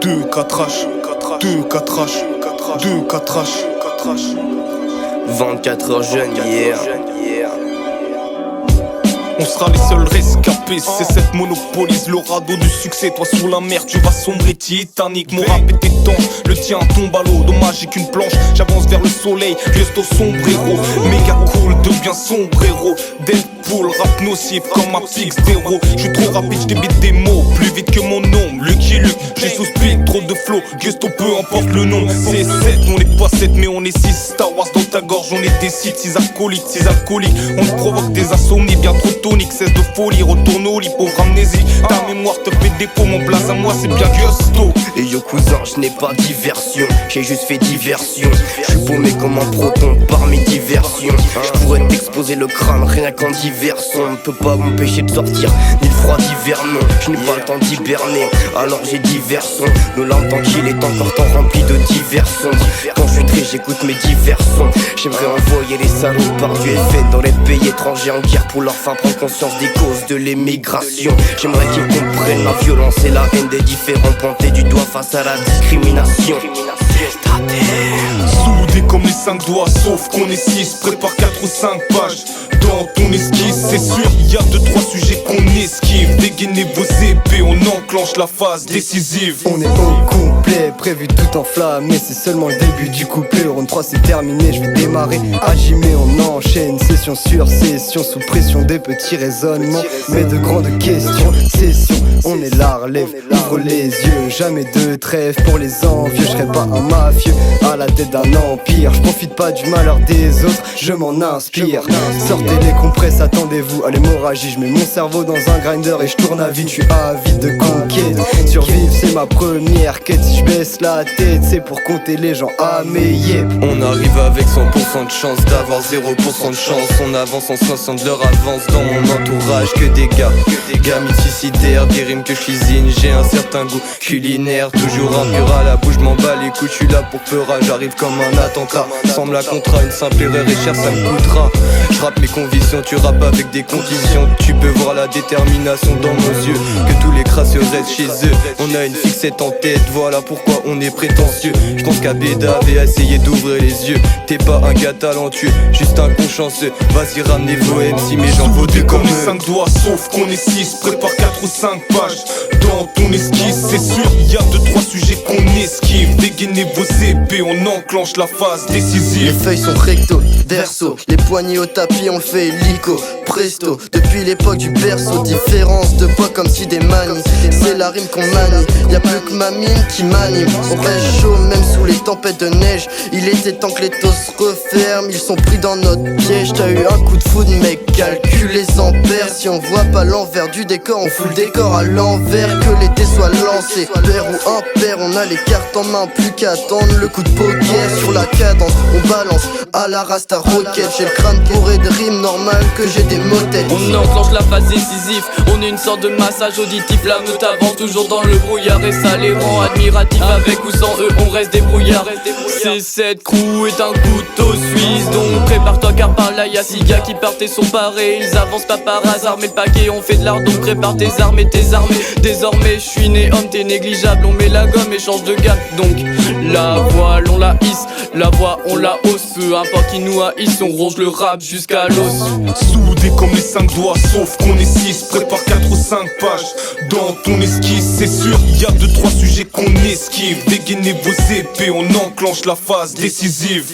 2, 4H, 2, 4H, 2, 4H, 24 heures jeune, yeah. On sera les seuls rescapés, C7 monopolise le radeau du succès. Toi sous la mer tu vas sombrer Titanic. Mon rap est étanche, le tien tombe à l'eau. Dommage j'ai qu'une planche, j'avance vers le soleil. Juste au sombrero, méga cool, devient sombrero. Deadpool, rap nocif comme un Pixdero. J'suis trop rapide, j'débite des mots plus vite que mon nom. Lucky Luke, j'ai sous speed, trop de flow. Gusto, peu importe le nom. C'est 7, on est pas 7 mais on est 6. Star Wars dans ta gorge, on est des sites. 6 alcooliques, on te provoque des insomnies bien trop tôt. Cesse de folie, retourne au lit, pauvre amnésie. Ta mémoire te fait défaut, mon place à moi c'est bien Gusto. Et yo cousin, je n'ai pas diversion, j'ai juste fait diversion. Je suis paumé comme un proton par mes diversions. Je pourrais t'exposer le crâne rien qu'en diversion. On ne peut pas m'empêcher de sortir, ni le froid d'hiver non. Je n'ai pas le temps d'hiberner, alors j'ai diversion. Nos larmes tant qu'il est encore temps rempli de diversions. Quand je suis triste j'écoute mes diversions. J'aimerais envoyer les salopards du FN dans les pays étrangers en guerre pour leur faire prendre conscience des causes de l'émigration. J'aimerais qu'ils comprennent la violence et la haine des différents, pointés du doigt face à la discrimination. Soudés comme les 5 doigts, sauf qu'on est 6. Prépare 4 ou 5 pages dans ton esquisse, c'est sûr. Il y a 2-3 sujets qu'on esquive. Dégainez vos épées, on enclenche la phase décisive. On est au complet, prévu tout enflammé. C'est seulement le début du couplet. Le round 3 c'est terminé, je vais démarrer. Agimé, on enchaîne, session sur session. Sous pression des petits raisonnements, mais de grandes questions. Session, on est là, relève, ouvre les yeux. Jamais de trêve pour les envieux. Je serai pas un mafieux à la tête d'un empire. Je profite pas du malheur des autres, je m'en inspire. Sortez les compresses, attendez-vous à l'hémorragie. Je mets mon cerveau dans un grinder et je tourne à vide. Je suis avide de conquête. Survivre c'est ma première quête. Si je baisse la tête c'est pour compter les gens à mes yep. On arrive avec 100% de chance d'avoir 0% de chance. On avance en 60 leur avance dans mon entourage. Que des gars mythicidaires, des rimes que je cuisine. J'ai un certain goût culinaire, toujours impur à la bouche. M'en bats les couilles, je suis là pour peur. J'arrive comme un attentat, semble un contrat, une simple erreur et cher ça me coûtera. Je rappe mes convictions, tu rappes avec des conditions. Tu peux voir la détermination dans nos yeux. Que tous les crasseux restent chez eux. On a une fixette en tête, voilà pourquoi on est prétentieux. Je pense qu'Abeda avait essayé d'ouvrir les yeux. T'es pas un gars talentueux, juste un con chanceux. Vas-y ramenez vos MC mais j'en veux deux comme les eux. 5 doigts, sauf qu'on est 6. Prépare 4 ou 5 pages dans ton esquisse, c'est sûr. Il y a 2-3 sujets qu'on esquive. Dégainez vos épées, on enclenche la phase Les décisive. feuilles sont recto, verso. Les poignets au tapis on le fait illico, presto. Depuis l'époque du berceau, différence de poids comme si des manies. C'est la rime qu'on manie, y'a plus que ma mine qui m'anime. On reste chaud même sous les tempêtes de neige. Il était temps que les taux se referment, ils sont pris dans notre piège. T'as eu un coup de foudre mec, calcule les ampères. Si on voit pas l'envers du décor, on fout le décor à l'envers. Que l'été soit lancé, pair ou impair. On a les cartes en main, plus qu'à attendre le coup de poker. Sur la cadence, on balance à la rasta roquette. J'ai le crâne bourré de rimes normales que j'ai des motettes. On enclenche la phase décisive, on est une sorte de massage auditif. La meute avance toujours dans le brouillard et ça les rend admiratifs. Avec ou sans eux, on reste débrouillard. C7 crew est un couteau suisse, donc prépare-toi car par là y'a 6 gars qui partent et sont parés. Ils avancent pas par hasard, mais le paquet on fait de l'art. Donc prépare tes armes et tes armées. Désormais je suis né homme, t'es négligeable. On met la gomme et change de gamme. Donc la voile on la hisse, la voix on la hausse. Peu importe qui nous haïsse, on ronge le rap jusqu'à l'os. Soudés comme les 5 doigts, sauf qu'on est 6. Prépare 4 ou 5 pages dans ton esquisse, c'est sûr. Il y a 2-3 sujets qu'on esquive. Dégainez vos épées, on enclenche la phase décisive.